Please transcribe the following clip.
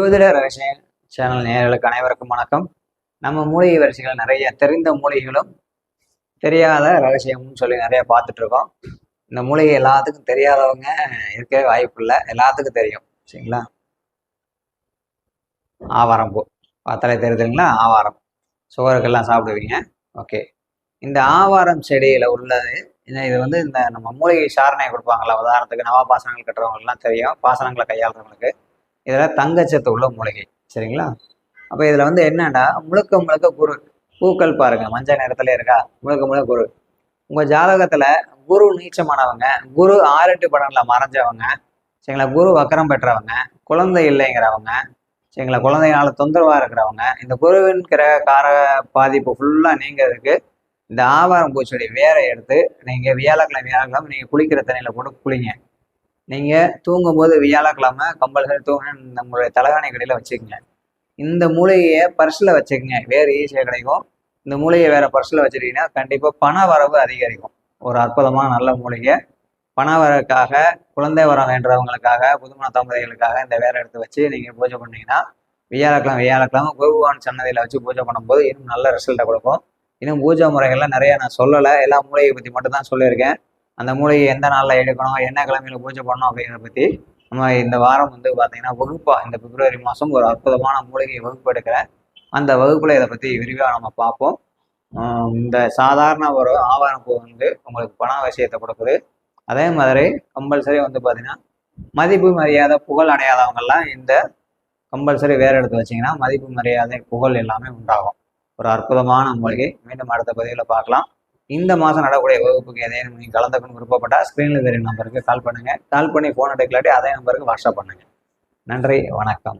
ஜோதிட ரகசிய சேனல் நேயர்களுக்கு அனைவருக்கும் வணக்கம். நம்ம மூலிகை வரிசைகள் நிறைய தெரிந்த மூலிகைகளும் தெரியாத ரகசியம்னு சொல்லி நிறைய பார்த்துட்டு இருக்கோம். இந்த மூலிகை எல்லாத்துக்கும் தெரியாதவங்க இருக்கவே வாய்ப்பு இல்லை, எல்லாத்துக்கும் தெரியும். சரிங்களா? ஆவாரம் பூ பார்த்தாலே தெரியுதுங்களா? ஆவாரம் சுகருக்கெல்லாம் சாப்பிடுவீங்க. ஓகே, இந்த ஆவாரம் செடியில் உள்ளது இது வந்து இந்த நம்ம மூலிகை சாரணை கொடுப்பாங்களா, உதாரணத்துக்கு நவா பாசனங்கள் கட்டுறவங்களுக்குலாம் தெரியும், பாசனங்களை கையாளுறவங்களுக்கு. இதில் தங்கச்சத்து உள்ள மூலிகை. சரிங்களா? அப்போ இதில் வந்து என்னன்னா முழுக்க முழுக்க குரு. பூக்கள் பாருங்க மஞ்சள் நிறத்துல இருக்கா, முழுக்க முழுக்க குரு. உங்கள் ஜாதகத்தில் குரு நீச்சமானவங்க, குரு 6-8 படங்களை மறைஞ்சவங்க, சரிங்களா, குரு வக்கரம் பெற்றவங்க, குழந்தை இல்லைங்கிறவங்க, சரிங்களா, குழந்தைனால தொந்தரவாக இருக்கிறவங்க, இந்த குருவின் கார பாதிப்பு ஃபுல்லாக நீங்கிறதுக்கு இந்த ஆவாரம் பூச்செடி வேற எடுத்து நீங்கள் வியாழக்கிழமை நீங்கள் குளிக்கிற தண்ணியில் போட்டு குளிங்க. நீங்கள் தூங்கும்போது வியாழக்கிழமை கம்பல்சரி தூங்க நம்மளுடைய தலைகாணி கடையில் வச்சுக்கோங்க. இந்த மூலிகையை பர்ஸில் வச்சுக்கோங்க, வேறு ஈஸியாக கிடைக்கும். இந்த மூலிகையை வேறு பர்ஸில் வச்சுருக்கீங்கன்னா கண்டிப்பாக பண வரவு அதிகரிக்கும். ஒரு அற்புதமான நல்ல மூலிகை. பண வரவுக்காக, குழந்தை வரம் வேண்டுறவங்களுக்காக, புதுமண தம்பதிகளுக்காக இந்த வேற எடுத்து வச்சு நீங்கள் பூஜை பண்ணிங்கன்னா வியாழக்கிழமை குருவான் சன்னதியில் வச்சு பூஜை பண்ணும்போது இன்னும் நல்ல ரிசல்ட்டை கொடுக்கும். இன்னும் பூஜை முறைகள்லாம் நிறைய நான் சொல்லலை, எல்லா மூலிகையை பற்றி மட்டும் தான் சொல்லியிருக்கேன். அந்த மூலிகை எந்த நாளில் எடுக்கணும், என்ன கிழமையில பூஜை பண்ணணும் அப்படிங்கிறத பற்றி நம்ம இந்த வாரம் வந்து பார்த்தீங்கன்னா வகுப்பாக இந்த பிப்ரவரி மாதம் ஒரு அற்புதமான மூலிகை வகுப்பு எடுக்கிறேன். அந்த வகுப்பில் இதை பற்றி விரிவாக நம்ம பார்ப்போம். இந்த சாதாரண ஒரு ஆவாரம் பூ வந்து உங்களுக்கு பண விஷயத்தை கொடுக்குது. அதே மாதிரி கம்பல்சரி வந்து பார்த்தீங்கன்னா மதிப்பு மரியாதை புகழ் அடையாதவங்கெல்லாம் இந்த கம்பல்சரி வேறு எடுத்து வச்சிங்கன்னா மதிப்பு மரியாதை புகழ் எல்லாமே உண்டாகும். ஒரு அற்புதமான மூலிகை. மீண்டும் அடுத்த பதிவில் பார்க்கலாம். இந்த மாதம் நடக்கூடிய வகுப்புக்கு எதையும் நீங்கள் கலந்துக்கணும்னு விருப்பப்பட்டால் ஸ்க்ரீனில் தெரியும் நம்பருக்கு கால் பண்ணுங்கள். கால் பண்ணி ஃபோன் எடுக்கலாட்டி அதே நம்பருக்கு வாட்ஸ்அப் பண்ணுங்கள். நன்றி, வணக்கம்.